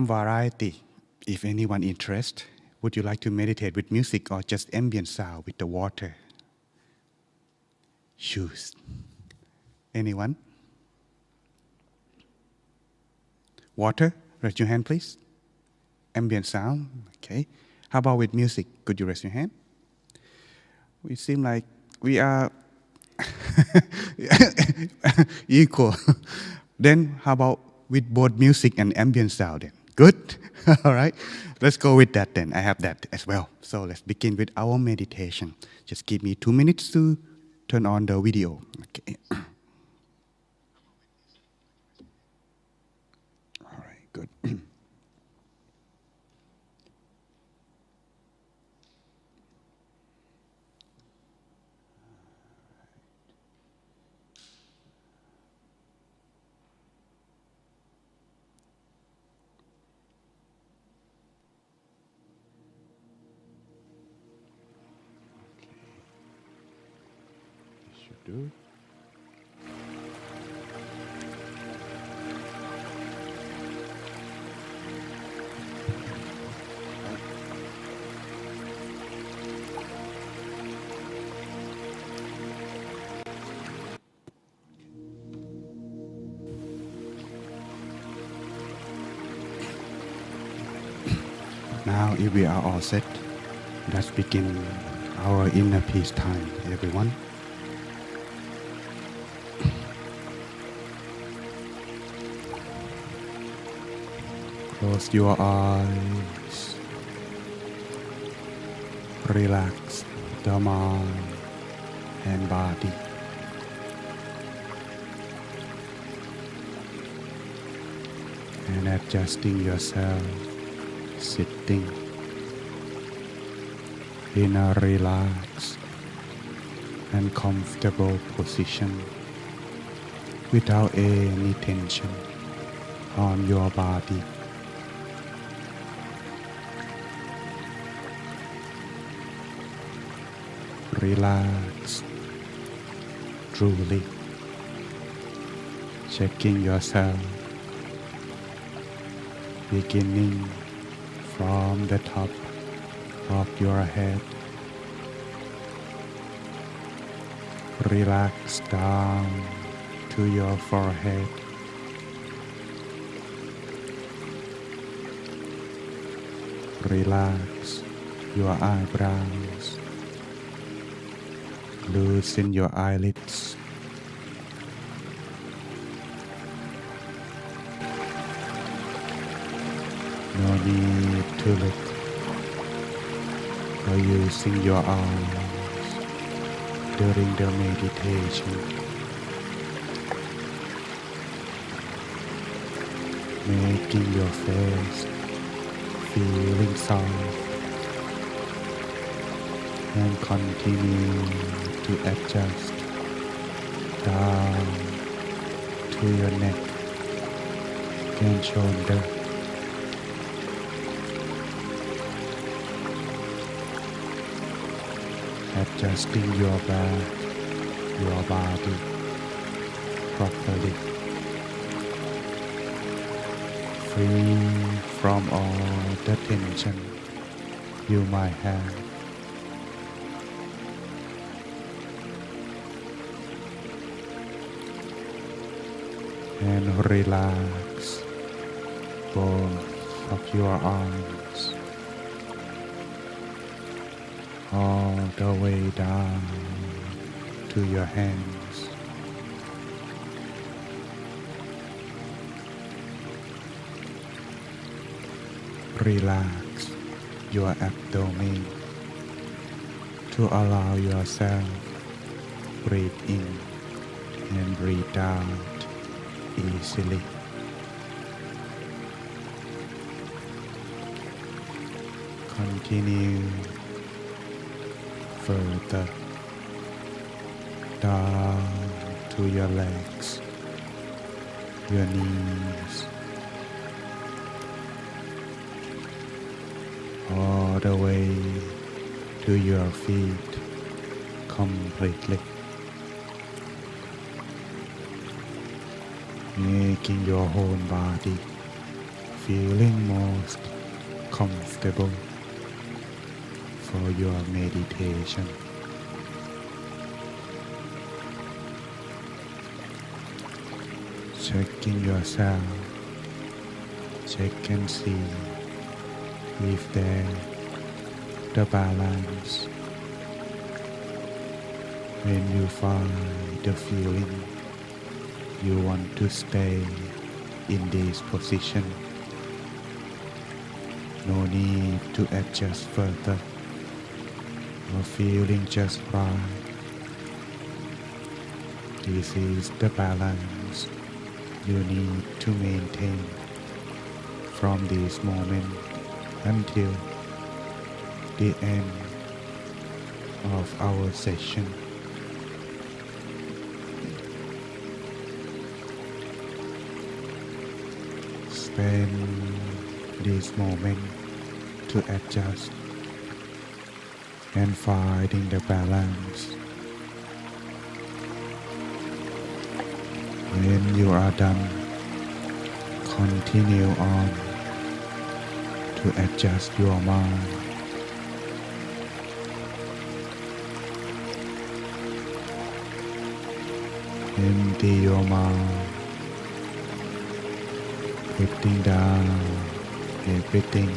some variety. If anyone interested, would you like to meditate with music or just ambient sound with the water? Choose. Anyone? Water? Raise your hand, please. Ambient sound? Okay. How about with music? Could you raise your hand? We seem like we are equal. Then how about with both music and ambient sound then? Good? All right. Let's go with that then. I have that as well. So let's begin with our meditation. Just give me 2 minutes to turn on the video. Okay. All right, good. Do. Now, if we are all set, let's begin our inner peace time, everyone. Close your eyes. Relax the mind and body. And adjusting yourself, sitting in a relaxed and comfortable position without any tension on your body. Relax truly, checking yourself, beginning from the top of your head. Relax down to your forehead. Relax your eyebrows. Loosen your eyelids. No need to look or using your arms during the meditation. Making your face feeling soft and continue to adjust down to your neck and shoulder. Adjusting your back, your body properly, free from all the tension you might have. And relax both of your arms all the way down to your hands. Relax your abdomen to allow yourself breathe in and breathe out easily. Continue further down to your legs, your knees, all the way to your feet completely, making your whole body feeling most comfortable for your meditation. Checking yourself, check and see if there the balance. When you find the feeling, you want to stay in this position. No need to adjust further. You're feeling just right. This is the balance you need to maintain from this moment until the end of our session. Spend this moment to adjust and finding the balance. When you are done, continue on to adjust your mind. Empty your mind, putting down everything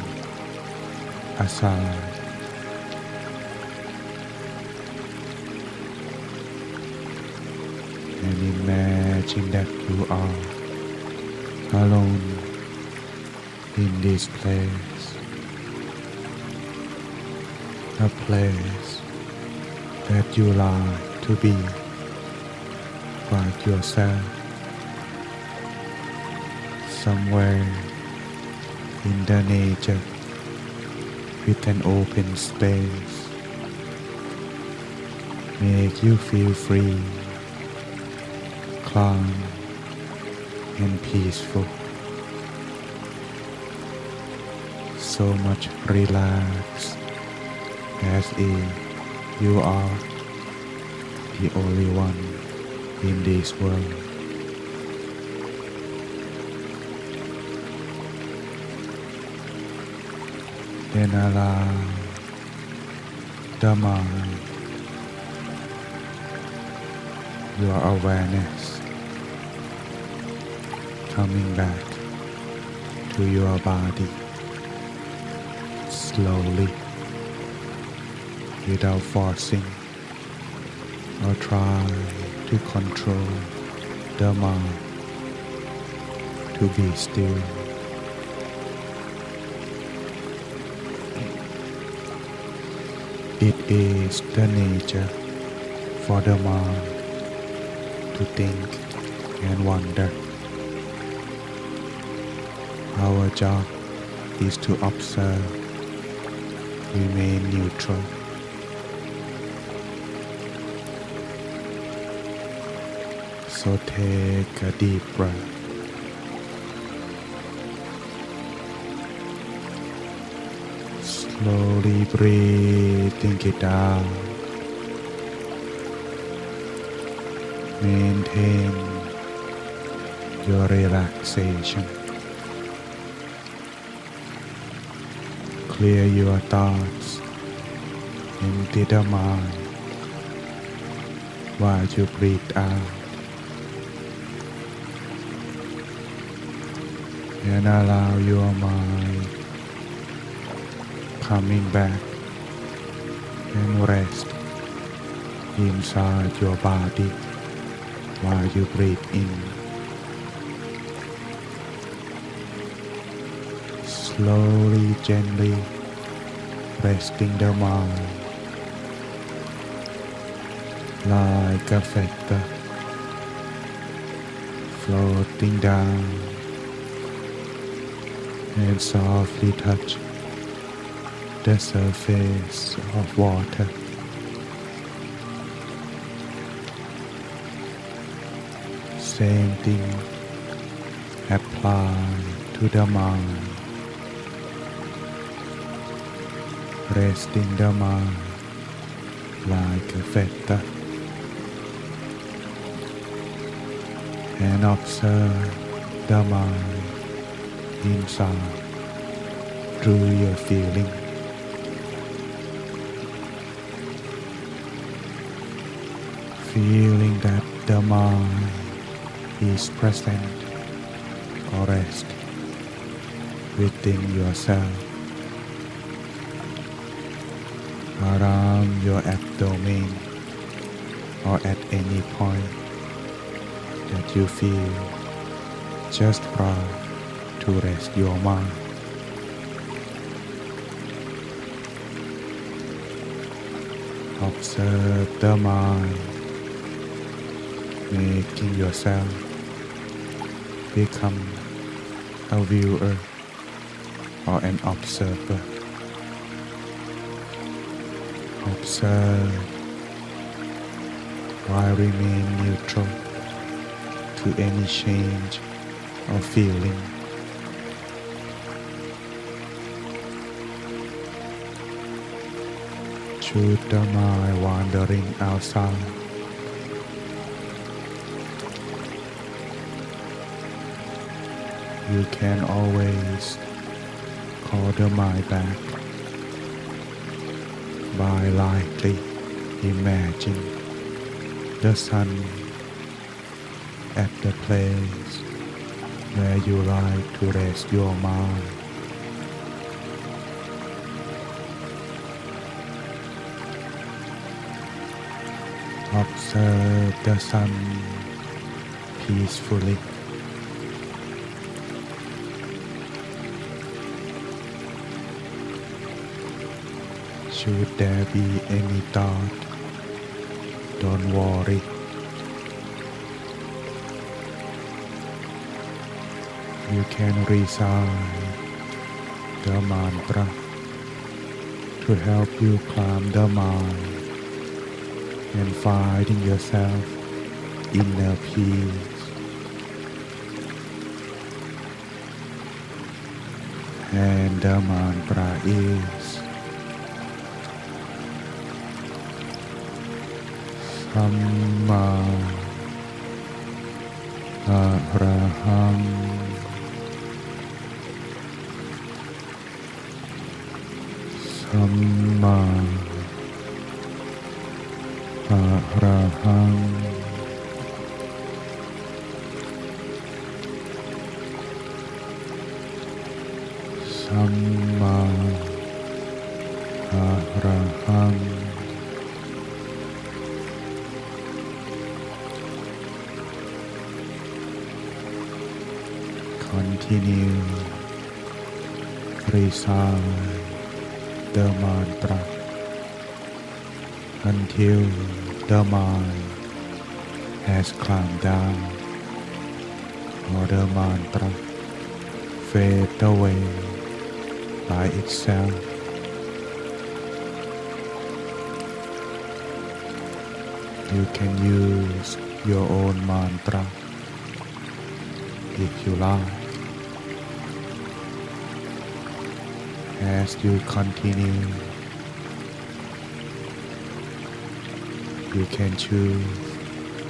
aside. And imagine that you are alone in this place, a place that you like to be by yourself, somewhere in the nature with an open space. Make you feel free, calm and peaceful. So much relaxed, as if you are the only one in this world. Then allow the mind, your awareness, coming back to your body slowly, without forcing or trying to control the mind to be still. It is the nature for the mind to think and wonder. Our job is to observe, remain neutral. So take a deep breath. Slowly breathing it out. Maintain your relaxation. Clear your thoughts. Empty the mind while you breathe out. And allow your mind coming back and rest inside your body while you breathe in. Slowly, gently resting the mind like a feather floating down, and softly touch the surface of water. Same thing apply to the mind. Resting the mind like a feather, and observe the mind inside through your feeling. Feeling that the mind is present or rest within yourself, around your abdomen or at any point that you feel just right to rest your mind. Observe the mind, making yourself become a viewer or an observer. Observe while remain neutral to any change of feeling. Should the mind wandering outside, you can always call the mind back by lightly imagine the sun at the place where you like to rest your mind. Observe the sun peacefully. Should there be any thought, don't worry. You can recite the mantra to help you calm the mind and find in yourself inner peace. And the mantra is Samma Arahang Samma Arahang Samma Arahang. Continue recite the mantra until the mind has calmed down or the mantra fades away by itself. You can use your own mantra if you like. As you continue, you can choose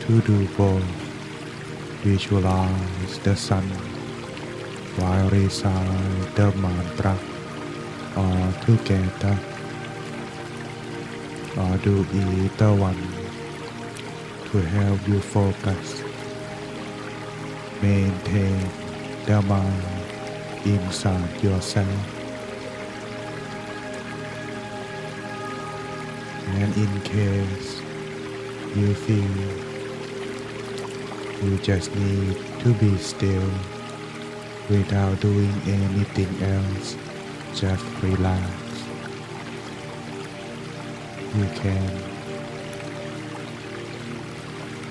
to do both. Visualize the sun while recite the mantra all together, or do either one to help you focus. Maintain the mind inside yourself. And in case you feel you just need to be still without doing anything else, just relax. You can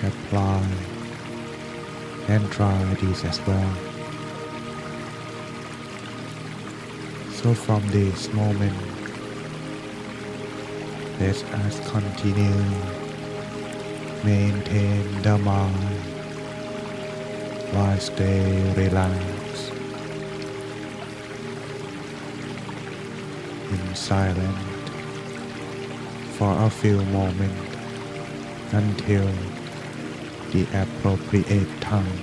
apply and try this as well. So from this moment, let us continue, maintain the mind while stay relaxed in silence for a few moments until the appropriate time.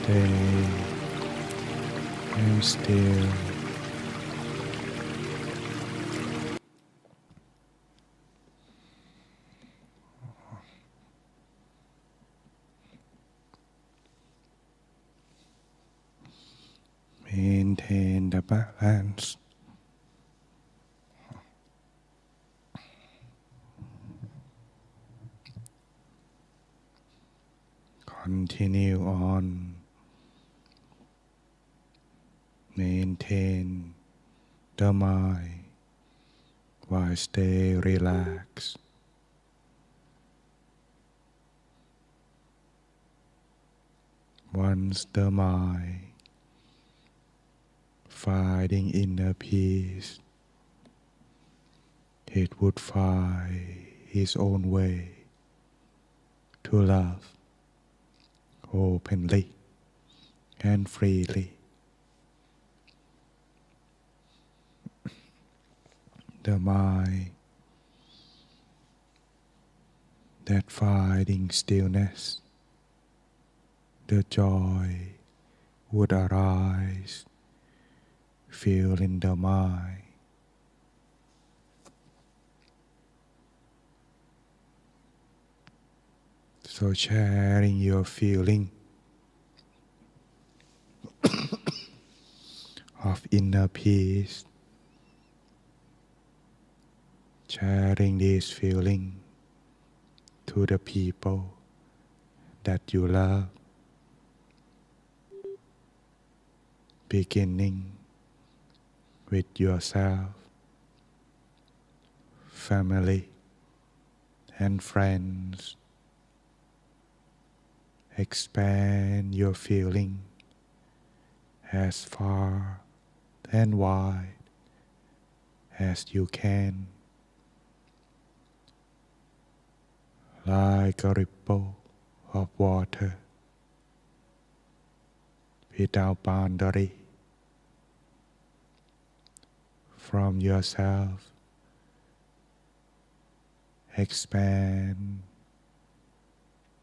stay and still. Maintain the balance. Continue on. Maintain the mind while stay relaxed. Once the mind finding inner peace, it would find its own way to love openly and freely. The mind that finding stillness, the joy would arise, filling the mind. So sharing your feeling of inner peace, sharing this feeling to the people that you love, beginning with yourself, family, and friends. Expand your feeling as far and wide as you can, like a ripple of water without boundary. From yourself, expand,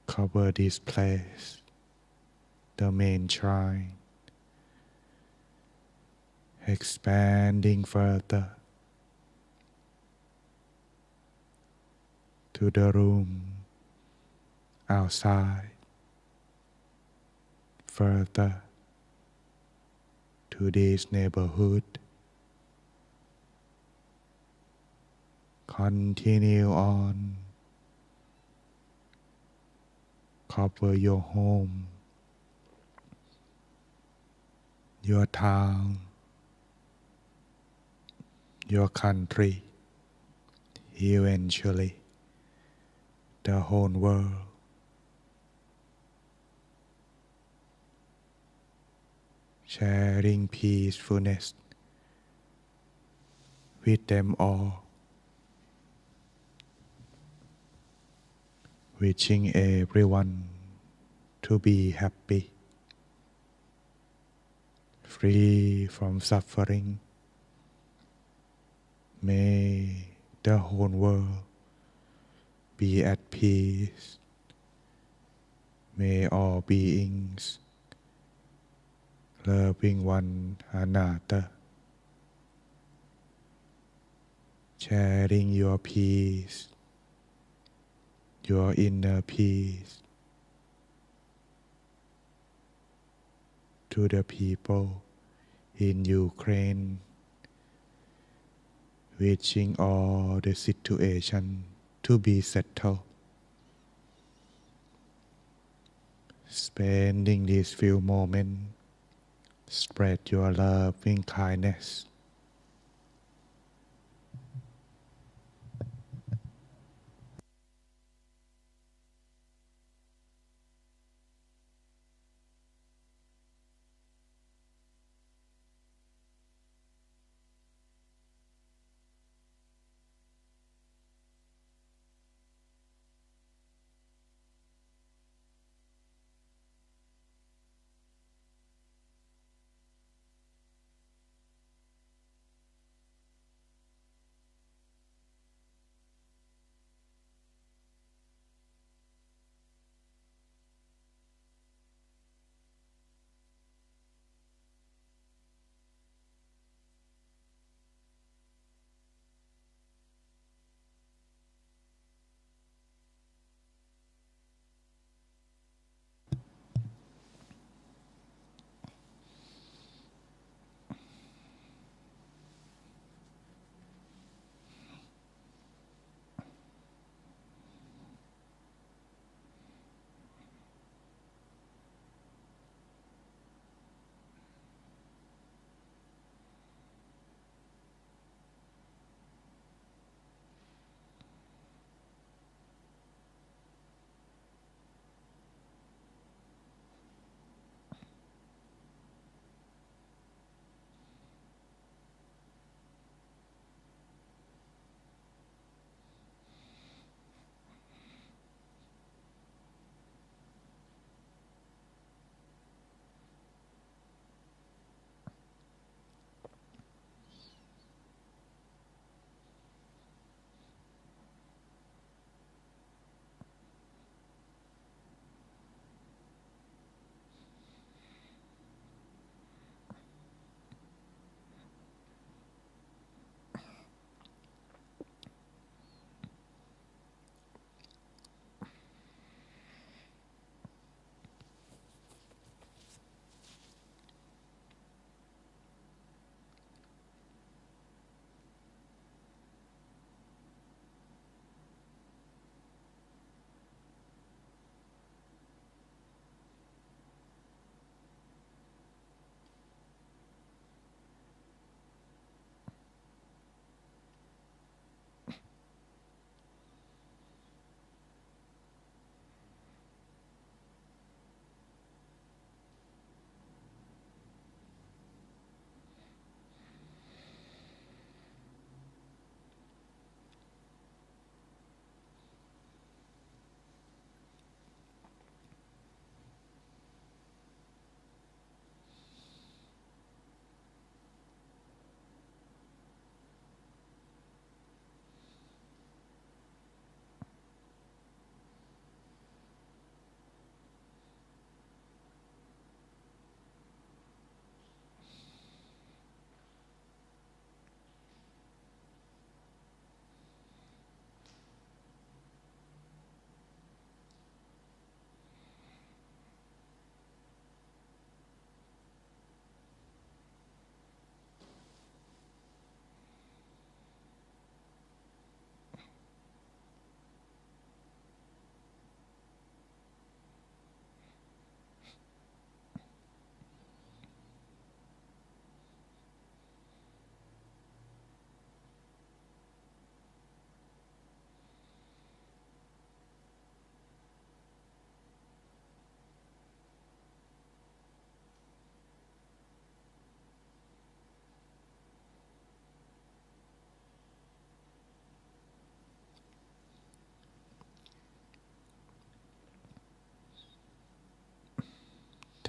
cover this place, the main shrine, expanding further to the room outside, further to this neighborhood. Continue on. Cover your home, your town, your country, eventually the whole world. Sharing peacefulness with them all. Wishing everyone to be happy, free from suffering. May the whole world be at peace. May all beings loving one another, sharing your peace, your inner peace to the people in Ukraine, wishing all the situation to be settled. Spending these few moments, spread your loving kindness.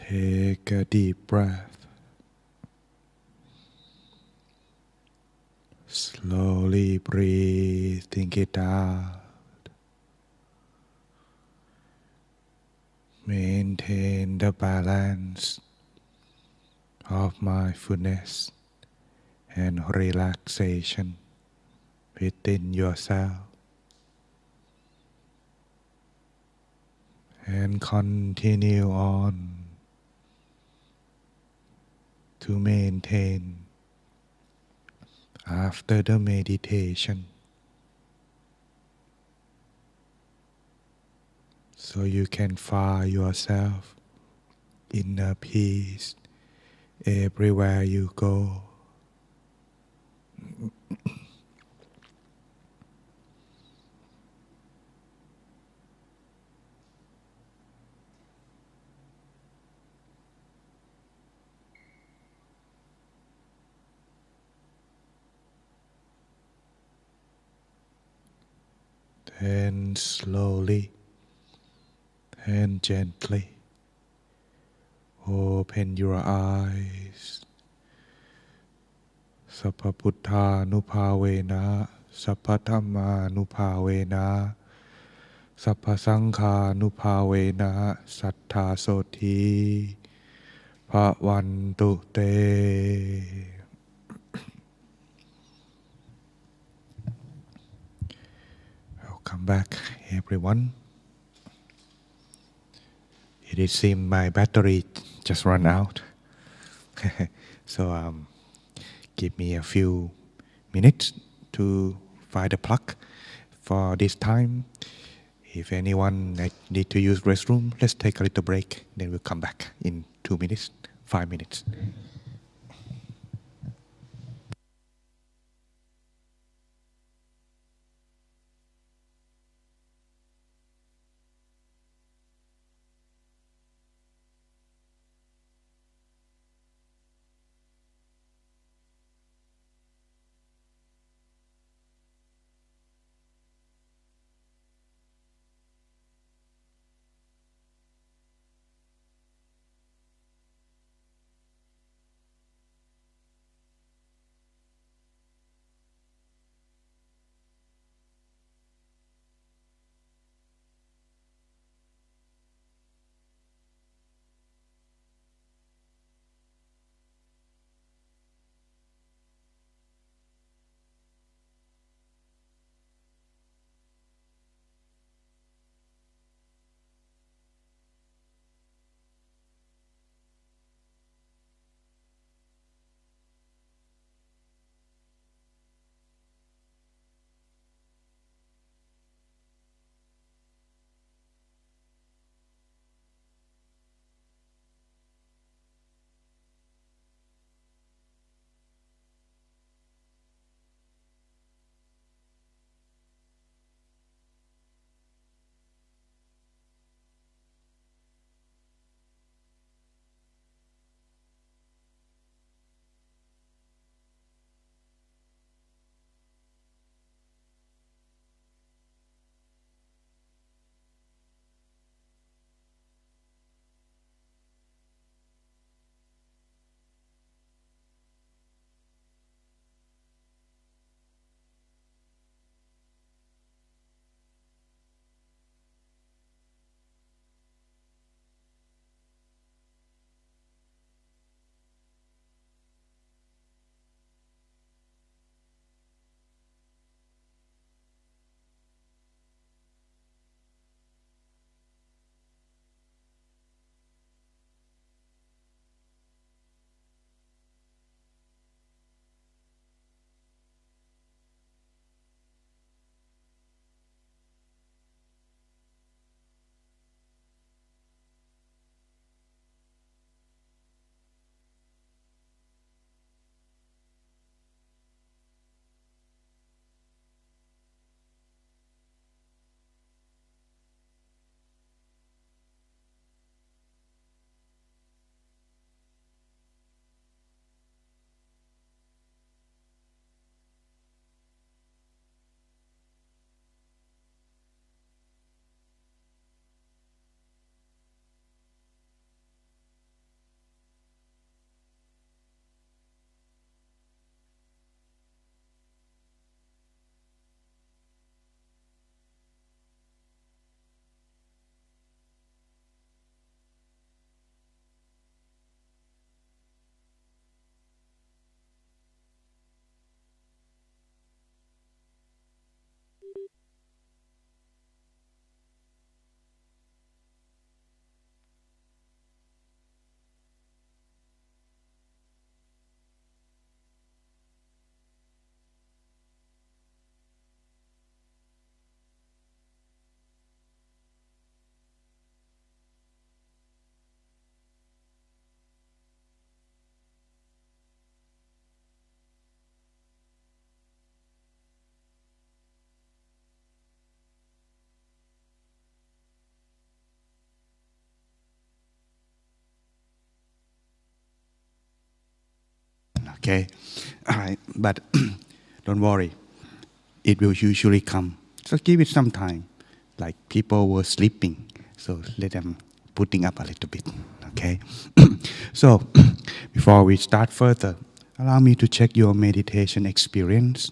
Take a deep breath. Slowly breathing it out. Maintain the balance of mindfulness and relaxation within yourself. And continue on to maintain after the meditation, so you can find yourself inner peace everywhere you go. Then slowly and gently open your eyes. Sappha Buddhanupavena, Sappha Dhammanupavena, Sappha Sanghanupavena, Sattha Soti, Bhavantu Te. Welcome back, everyone. It seems my battery just ran out. So give me a few minutes to find a plug for this time. If anyone need to use restroom, let's take a little break. Then we'll come back in 2 minutes, 5 minutes. Okay, all right, but don't worry, it will usually come. So give it some time. Like people were sleeping, so let them putting up a little bit. Okay, so before we start further, allow me to check your meditation experience,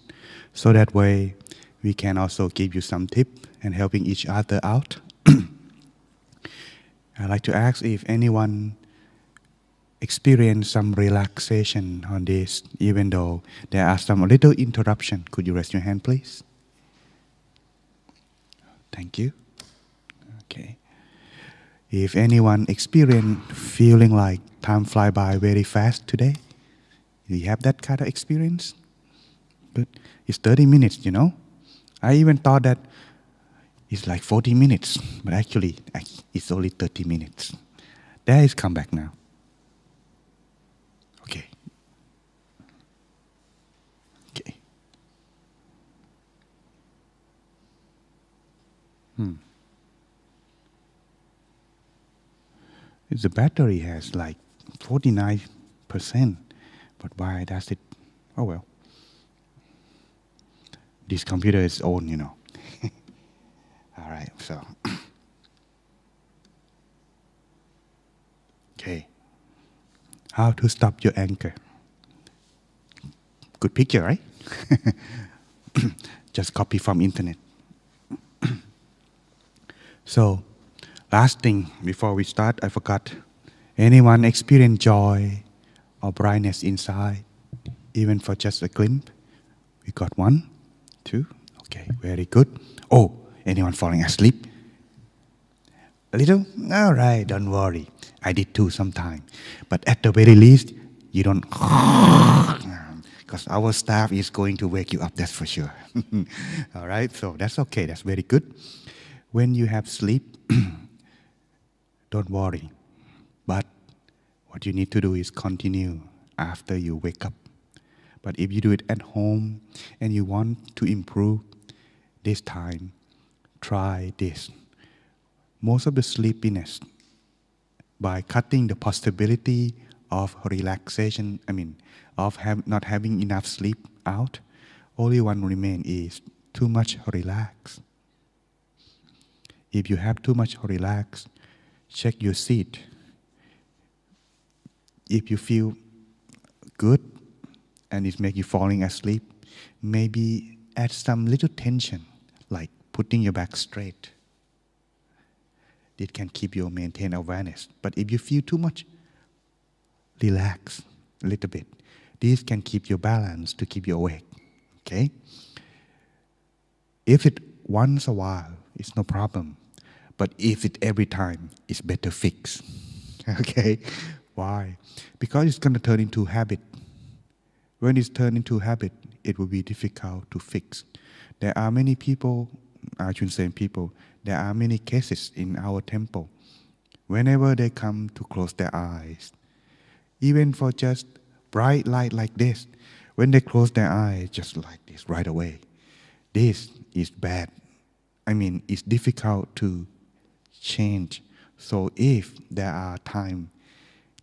so that way we can also give you some tip and helping each other out. I'd like to ask if anyone experienced some relaxation on this, even though there are some little interruption. Could you raise your hand, please? Thank you. Okay. If anyone experienced feeling like time fly by very fast today, do you have that kind of experience? Good. It's 30 minutes, you know. I even thought that it's like 40 minutes, but actually it's only 30 minutes. There is come back now. Okay. Okay. The battery has like 49%, but why does it? Oh well. This computer is own, you know. All right, so. Okay. How to stop your anger. Good picture, right? Just copy from internet. So, last thing before we start, I forgot. Anyone experience joy or brightness inside, even for just a glimpse? We got 1, 2. Okay, very good. Oh, anyone falling asleep? A little? All right, don't worry. I did too sometime. But at the very least, you don't... Because our staff is going to wake you up, that's for sure. All right, so that's okay. That's very good. When you have sleep, don't worry. But what you need to do is continue after you wake up. But if you do it at home and you want to improve this time, try this. Most of the sleepiness, by cutting the possibility of relaxation, not having enough sleep out, only one remain is too much relax. If you have too much relax, check your seat. If you feel good and it makes you falling asleep, maybe add some little tension, like putting your back straight. It can keep you maintain awareness. But if you feel too much, relax a little bit. This can keep your balance to keep you awake. Okay? If it once a while, it's no problem. But if it every time, it's better fix. Okay? Why? Because it's going to turn into habit. When it's turned into habit, it will be difficult to fix. There are many people, I shouldn't say people, there are many cases in our temple. Whenever they come to close their eyes, even for just bright light like this, when they close their eyes just like this right away, this is bad. It's difficult to change. So if there are time,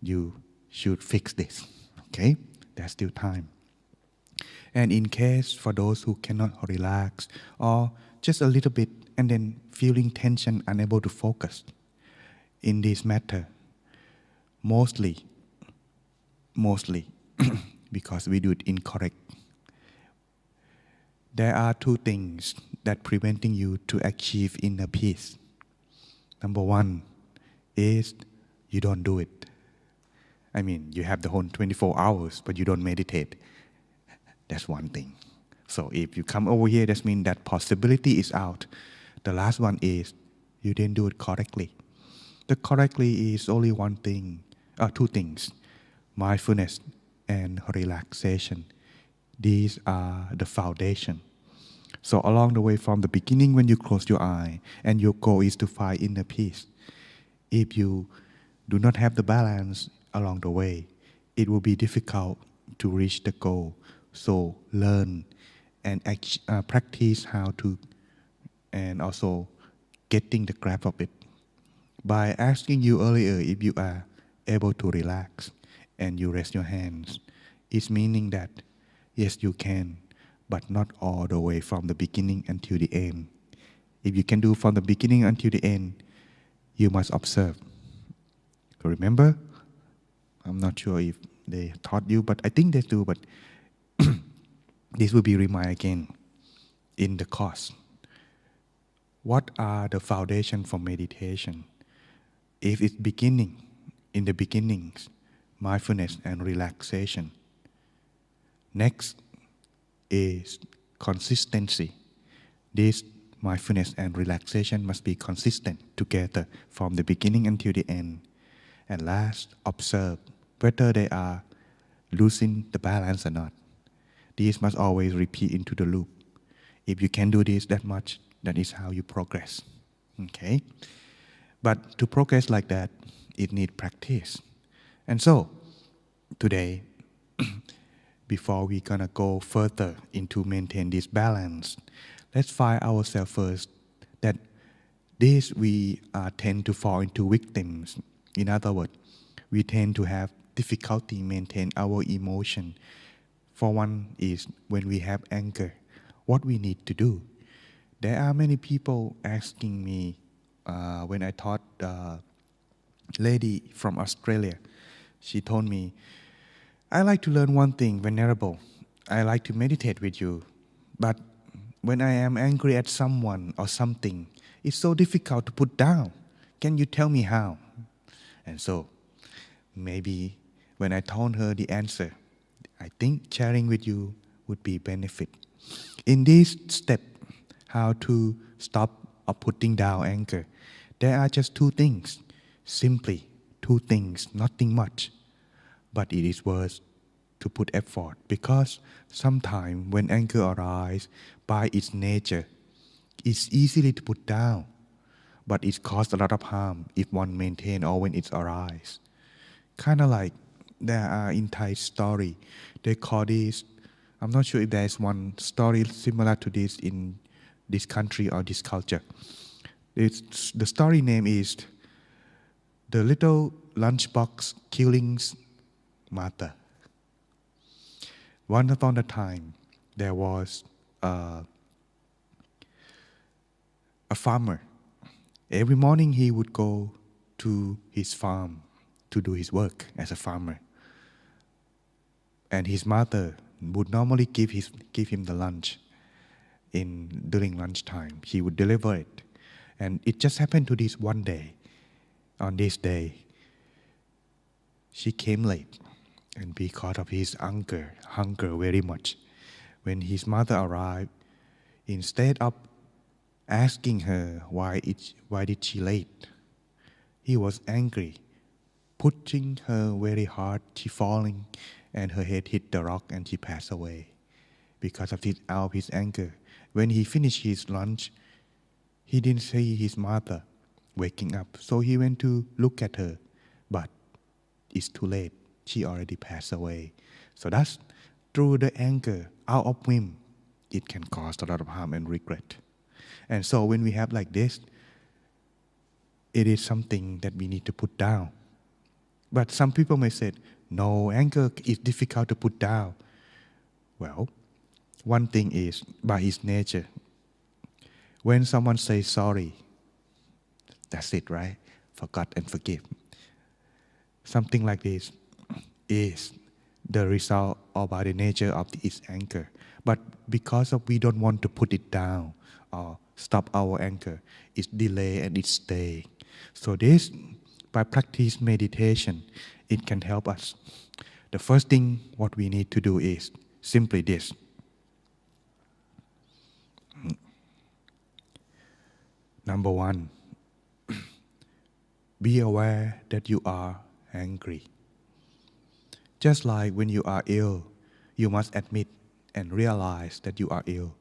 you should fix this. Okay? There's still time. And in case for those who cannot relax or just a little bit and then feeling tension, unable to focus in this matter, mostly because we do it incorrect. There are 2 things that preventing you to achieve inner peace. Number 1 is you don't do it. You have the whole 24 hours, but you don't meditate. That's one thing. So if you come over here, that means that possibility is out. The last one is you didn't do it correctly. The correctly is only 2 things. Mindfulness and relaxation. These are the foundation. So along the way from the beginning when you close your eye and your goal is to find inner peace, if you do not have the balance along the way, it will be difficult to reach the goal. So learn and practice how to, and also getting the grasp of it. By asking you earlier if you are able to relax and you rest your hands, is meaning that yes, you can, but not all the way from the beginning until the end. If you can do from the beginning until the end, you must observe. Remember? I'm not sure if they taught you, but I think they do, but this will be reminded again in the course. What are the foundation for meditation? If it's beginning, in the beginnings, mindfulness and relaxation. Next is consistency. This mindfulness and relaxation must be consistent together from the beginning until the end. And last, observe whether they are losing the balance or not. These must always repeat into the loop. If you can do this that much, that is how you progress. Okay? But to progress like that, it needs practice. And so, today, before we're gonna go further into maintain this balance, let's find ourselves first that this we tend to fall into victims. In other words, we tend to have difficulty maintain our emotion. For one is when we have anger, what we need to do. There are many people asking me when I taught a lady from Australia. She told me, I like to learn one thing, Venerable. I like to meditate with you. But when I am angry at someone or something, it's so difficult to put down. Can you tell me how? And so, maybe when I told her the answer, I think sharing with you would be benefit. In this step, how to stop or putting down anger, there are just two things. Simply two things, nothing much. But it is worth to put effort because sometimes when anger arises by its nature, it's easily to put down, but it causes a lot of harm if one maintains or when it arises. Kind of like there are in Thai story, they call this, I'm not sure if there's one story similar to this in this country or this culture. The story name is The Little Lunchbox Killing's Mother. Once upon a time, there was a farmer. Every morning he would go to his farm to do his work as a farmer. And his mother would normally give him the lunch during lunchtime. She would deliver it. And it just happened to this one day. On this day, she came late. And because of his hunger very much, when his mother arrived, instead of asking her why did she late, he was angry, pushing her very hard. She falling, and her head hit the rock, and she passed away because of his anger. When he finished his lunch, he didn't see his mother waking up, so he went to look at her, but it's too late. She already passed away. So that's through the anger, out of whim, it can cause a lot of harm and regret. And so when we have like this, it is something that we need to put down. But some people may say, no, anger is difficult to put down. Well, one thing is, by its nature, when someone says sorry, that's it, right? Forgot and forgive. Something like this is the result or by the nature of its anger. But because we don't want to put it down or stop our anger, it's delay and it's stay. So this, by practice meditation, it can help us. The first thing what we need to do is simply this. Number one, be aware that you are angry. Just like when you are ill, you must admit and realize that you are ill.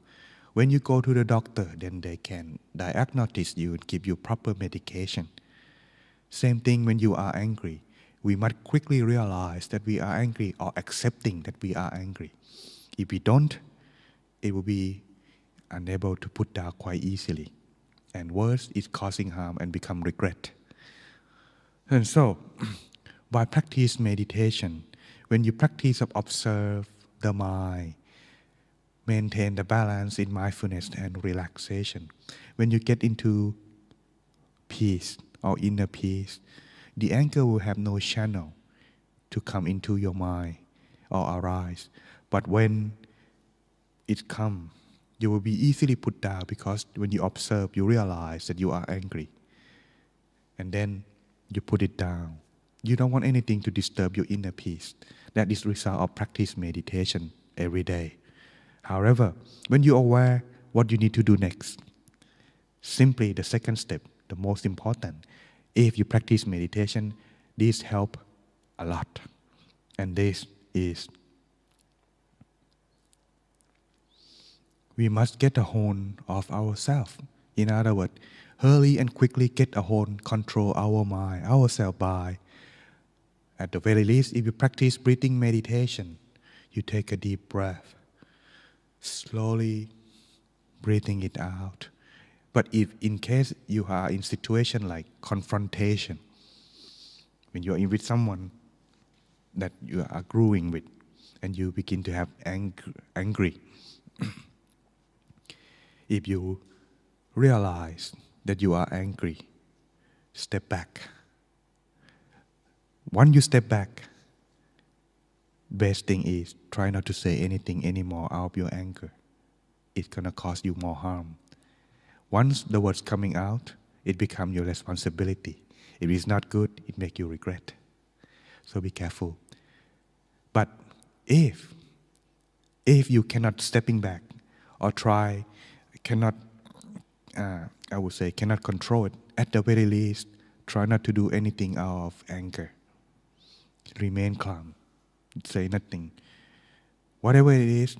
When you go to the doctor, then they can diagnose you and give you proper medication. Same thing when you are angry. We must quickly realize that we are angry or accepting that we are angry. If we don't, it will be unable to put down quite easily. And worse, it's causing harm and become regret. And so, by practice meditation, when you practice of observe the mind, maintain the balance in mindfulness and relaxation, when you get into peace or inner peace, the anger will have no channel to come into your mind or arise. But when it comes, you will be easily put down, because when you observe, you realize that you are angry. And then you put it down. You don't want anything to disturb your inner peace. That is the result of practice meditation every day. However, when you are aware what you need to do next, simply the second step, the most important, if you practice meditation, this helps a lot. And this is, we must get a hold of ourselves. In other words, hurry and quickly get a hold, control our mind, ourselves by, at the very least, if you practice breathing meditation, you take a deep breath, slowly breathing it out. But if in case you are in situation like confrontation, when you are with someone that you are arguing with, and you begin to have angry, if you realize that you are angry, step back. Once you step back, best thing is try not to say anything anymore out of your anger. It's gonna cause you more harm. Once the words coming out, it becomes your responsibility. If it's not good, it makes you regret. So be careful. But if you cannot stepping back or cannot control it, at the very least, try not to do anything out of anger. Remain calm. Say nothing. Whatever it is,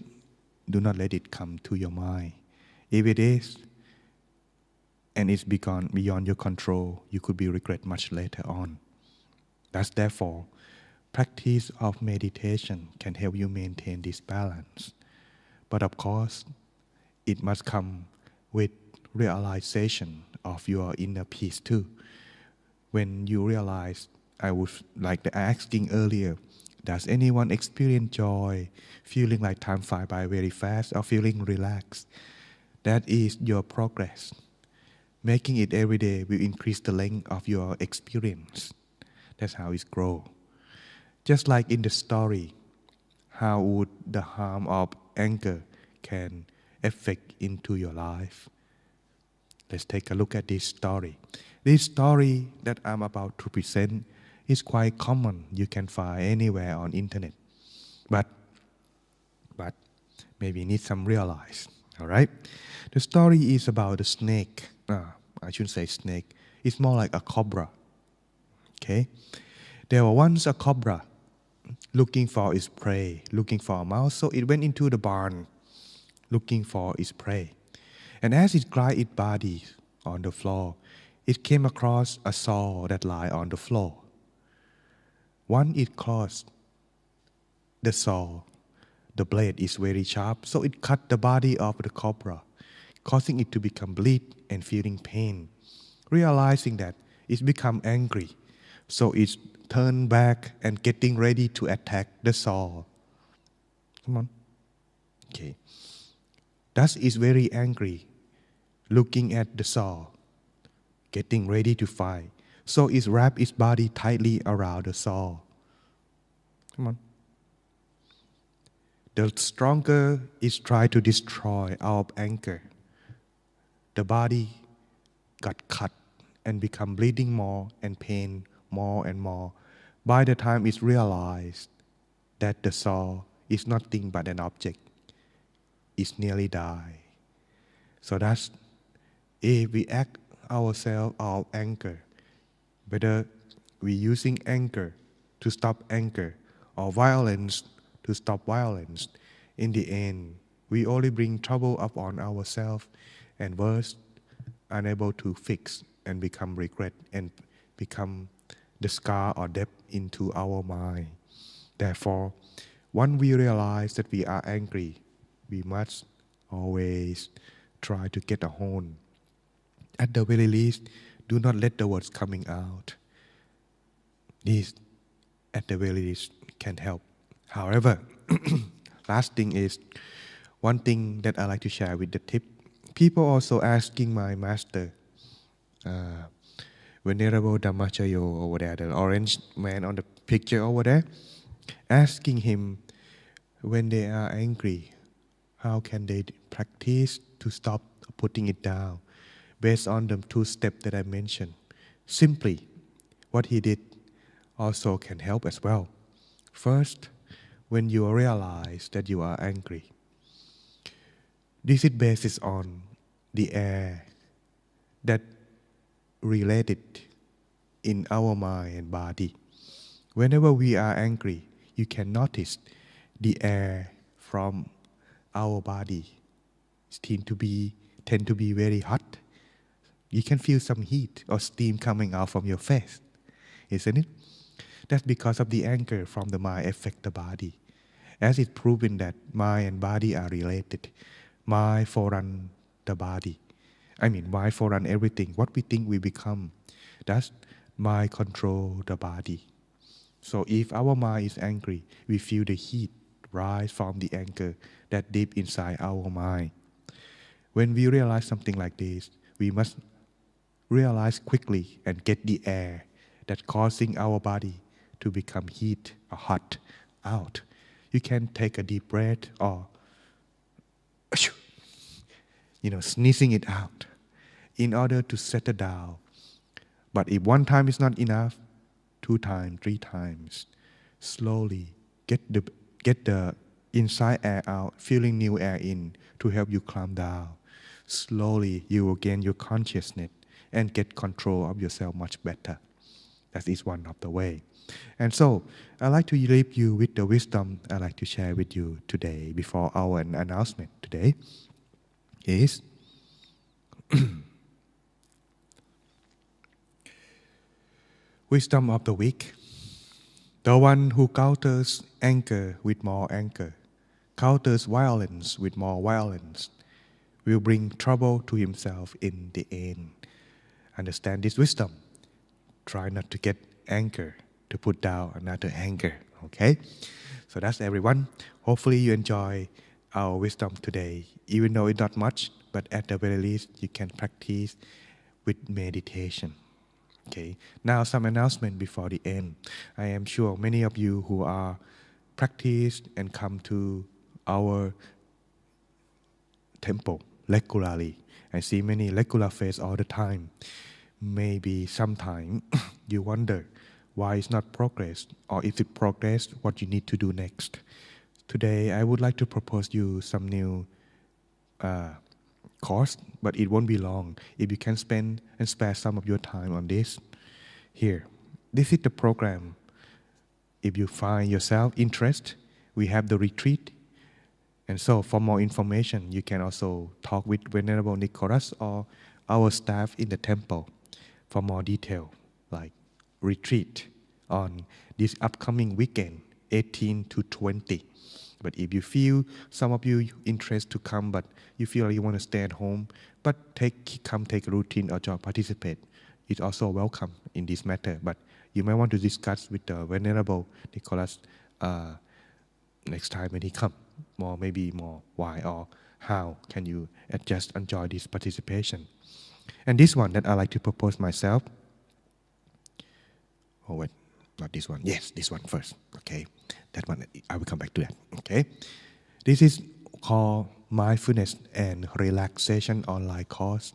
do not let it come to your mind. If it is, and it's beyond your control, you could be regret much later on. Thus, therefore, practice of meditation can help you maintain this balance. But of course, it must come with realization of your inner peace too. When you realize, I was like asking earlier, does anyone experience joy, feeling like time flies by very fast, or feeling relaxed? That is your progress. Making it every day will increase the length of your experience. That's how it grows. Just like in the story, how would the harm of anger can affect into your life? Let's take a look at this story. This story that I'm about to present is quite common. You can find anywhere on internet. But maybe need some realize. All right? The story is about a snake. I shouldn't say snake. It's more like a cobra. Okay? There was once a cobra looking for its prey, looking for a mouse. So it went into the barn looking for its prey. And as it glided its body on the floor, it came across a saw that lay on the floor. Once it crossed the saw, the blade is very sharp, so it cut the body of the cobra, causing it to become bleed and feeling pain. Realizing that, it's become angry, so it turned back and getting ready to attack the saw. Come on. Okay. Thus is very angry, looking at the saw, getting ready to fight. So it wrapped its body tightly around the saw. Come on. The stronger it tried to destroy our anger, the body got cut and become bleeding more and pain more and more. By the time it realized that the saw is nothing but an object, it's nearly died. So that's, if we act ourselves our anger, whether we're using anger to stop anger or violence to stop violence, in the end, we only bring trouble upon ourselves, and worse, unable to fix and become regret and become the scar or depth into our mind. Therefore, once we realize that we are angry, we must always try to get a hold. At the very least, do not let the words coming out. This, at the very least, can help However, last thing is one thing that I like to share with the tip. People also asking my master, Venerable Dhammakaya over there, the orange man on the picture over there, asking him when they are angry, how can they practice to stop putting it down based on the two steps that I mentioned. Simply, what he did also can help as well. First, when you realize that you are angry, this is based on the air that related in our mind and body. Whenever we are angry, you can notice the air from our body tend to be very hot. You can feel some heat or steam coming out from your face, isn't it? That's because of the anger from the mind affect the body. As it's proven that mind and body are related. Mind forerun the body. Mind forerun everything. What we think we become. That's mind control the body. So if our mind is angry, we feel the heat rise from the anger that deep inside our mind. When we realize something like this, we must realize quickly and get the air that causing our body to become heat or hot out. You can take a deep breath or sneezing it out in order to settle down. But if one time is not enough, 2 times, 3 times, slowly get the inside air out, feeling new air in to help you calm down. Slowly you will gain your consciousness and get control of yourself much better. That is one of the way. And so I like to leave you with the wisdom I like to share with you today before our announcement today is wisdom of the week. The one who counters anger with more anger, counters violence with more violence, will bring trouble to himself in the end. Understand this wisdom. Try not to get anger, to put down another anger. Okay? So that's everyone. Hopefully you enjoy our wisdom today. Even though it's not much, but at the very least you can practice with meditation. Okay. Now some announcement before the end. I am sure many of you who are practiced and come to our temple regularly. I see many regular faces all the time. Maybe sometime you wonder why it's not progress, or if it progress, what you need to do next. Today I would like to propose you some new course, but it won't be long. If you can spend and spare some of your time on this, here, this is the program. If you find yourself interest, we have the retreat. And so for more information, you can also talk with Venerable Nicholas or our staff in the temple for more detail, like retreat on this upcoming weekend, 18 to 20. But if you feel, some of you interest to come, but you feel like you want to stay at home, but come take a routine or job, participate, it's also welcome in this matter. But you might want to discuss with the Venerable Nicholas next time when he comes, maybe more why or how can you just enjoy this participation. And this one that I like to propose myself. Oh wait, not this one. Yes, this one first. Okay, that one I will come back to that. Okay, this is called Mindfulness and Relaxation online course.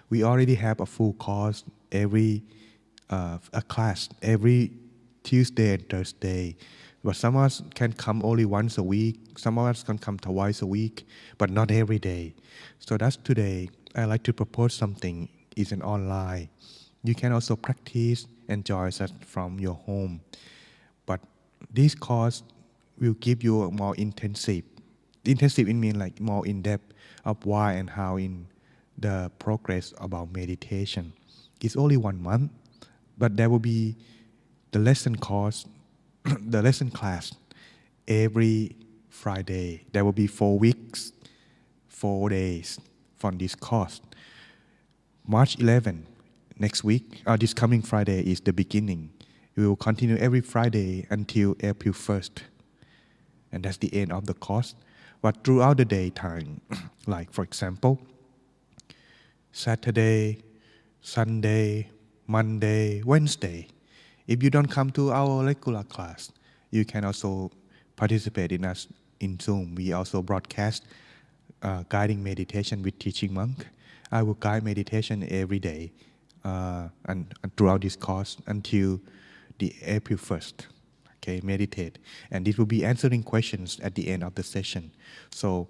We already have a full course a class every Tuesday and Thursday. But some of us can come only once a week. Some of us can come twice a week, but not every day. So that's today. I like to propose something. It's an online. You can also practice and join us from your home. But this course will give you a more intensive. Intensive it means like more in depth of why and how in the progress about meditation. It's only 1 month, but there will be the lesson course, the lesson class every Friday. There will be 4 weeks, 4 days from this course. March 11, next week, this coming Friday is the beginning. We will continue every Friday until April 1st. and that's the end of the course. But throughout the daytime, like for example, Saturday, Sunday, Monday, Wednesday, if you don't come to our regular class, you can also participate in us in Zoom. We also broadcast guiding meditation with teaching monk. I will guide meditation every day and throughout this course until the April 1st. Okay, meditate. And this will be answering questions at the end of the session. So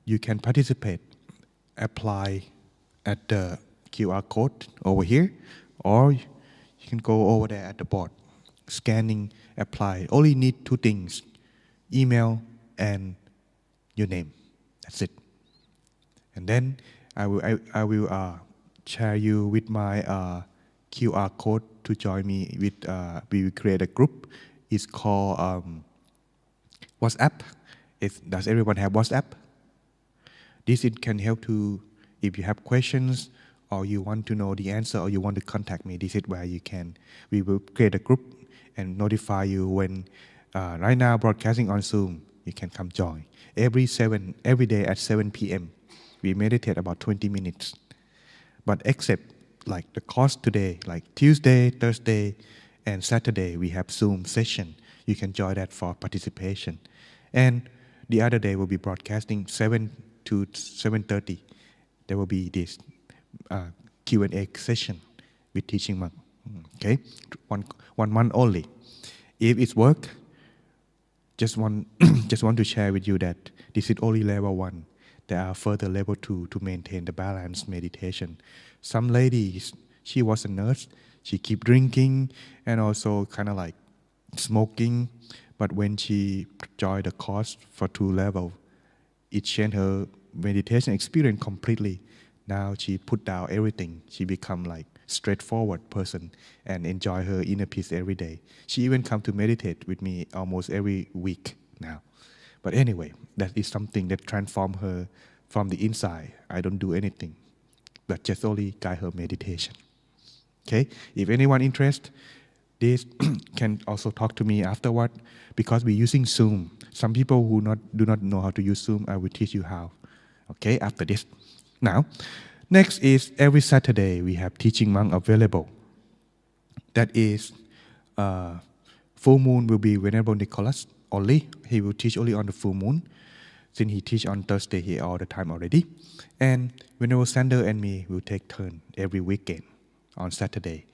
you can participate, apply at the QR code over here, or you can go over there at the board, scanning, apply. Only need two things, email and your name. That's it. And then I will share you with my QR code to join me with. We will create a group. It's called WhatsApp. Does everyone have WhatsApp? This it can help to, if you have questions or you want to know the answer or you want to contact me. This is where you can. We will create a group and notify you when. Right now, broadcasting on Zoom. You can come join every day at 7 p.m. We meditate about 20 minutes. But except like the course today, like Tuesday, Thursday, and Saturday, we have Zoom session. You can join that for participation. And the other day will be broadcasting 7 to 7:30. There will be this Q&A session with teaching monk. Okay, one month only. If it's work, just want to share with you that this is only level 1. There are further level 2 to maintain the balanced meditation. Some ladies, she was a nurse. She keep drinking and also kind of like smoking. But when she joined the course for 2 level, it changed her meditation experience completely. Now she put down everything. She become like straightforward person and enjoy her inner peace every day. She even come to meditate with me almost every week now. But anyway, that is something that transformed her from the inside. I don't do anything, but just only guide her meditation. Okay, if anyone interested, this can also talk to me afterward because we're using Zoom. Some people who do not know how to use Zoom, I will teach you how. Okay, after this. Now, next is every Saturday we have teaching monk available. That is, full moon will be Venerable Nicholas only. He will teach only on the full moon. Since he teach on Thursday here all the time already. And Venerable Sander and me will take turn every weekend on Saturday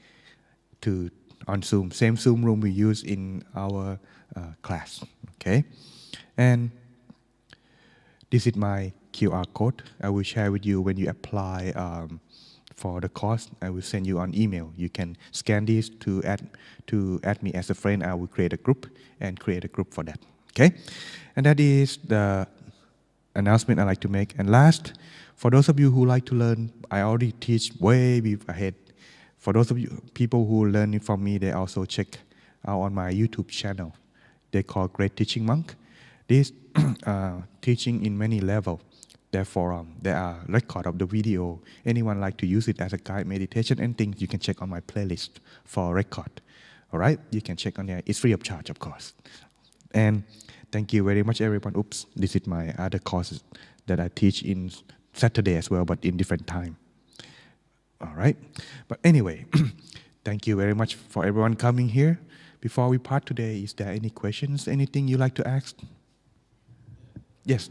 on Zoom. Same Zoom room we use in our class. Okay, and this is my QR code. I will share with you when you apply for the course. I will send you an email. You can scan this to add me as a friend. I will create a group and create a group for that. Okay, and that is the announcement I like to make. And last, for those of you who like to learn, I already teach way ahead. For those of you people who learn it from me, they also check out on my YouTube channel. They call Great Teaching Monk. This teaching in many levels. Therefore, there are record of the video. Anyone like to use it as a guide meditation and things, you can check on my playlist for record. All right, you can check on there. It's free of charge, of course. And thank you very much, everyone. Oops, this is my other courses that I teach in Saturday as well, but in different time. All right, but anyway, thank you very much for everyone coming here. Before we part today, is there any questions? Anything you like to ask? Yes.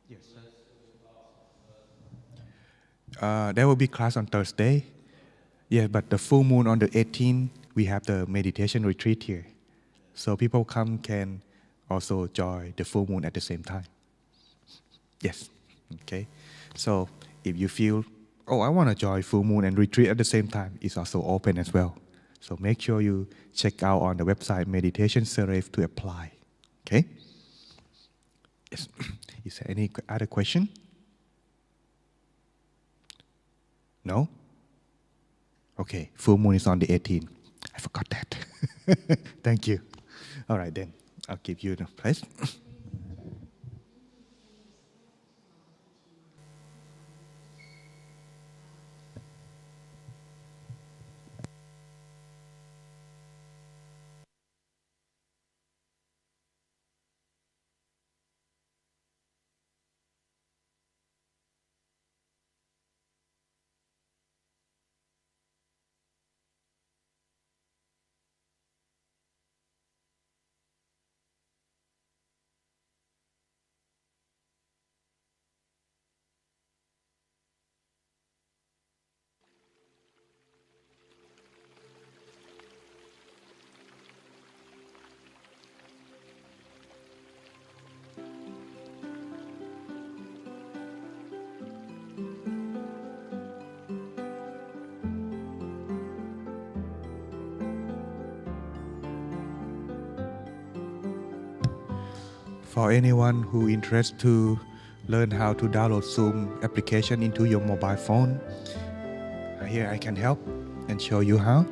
Yes. There will be class on Thursday. Yeah, but the full moon on the 18th, we have the meditation retreat here. So people can also join the full moon at the same time. Yes. Okay. So if you feel, I want to join full moon and retreat at the same time, it's also open as well. So make sure you check out on the website Meditation Serif to apply. Okay? Yes. Is there any other question? No? Okay, full moon is on the 18th. I forgot that. Thank you. All right then, I'll give you the place. For anyone who interested to learn how to download Zoom application into your mobile phone, here I can help and show you how.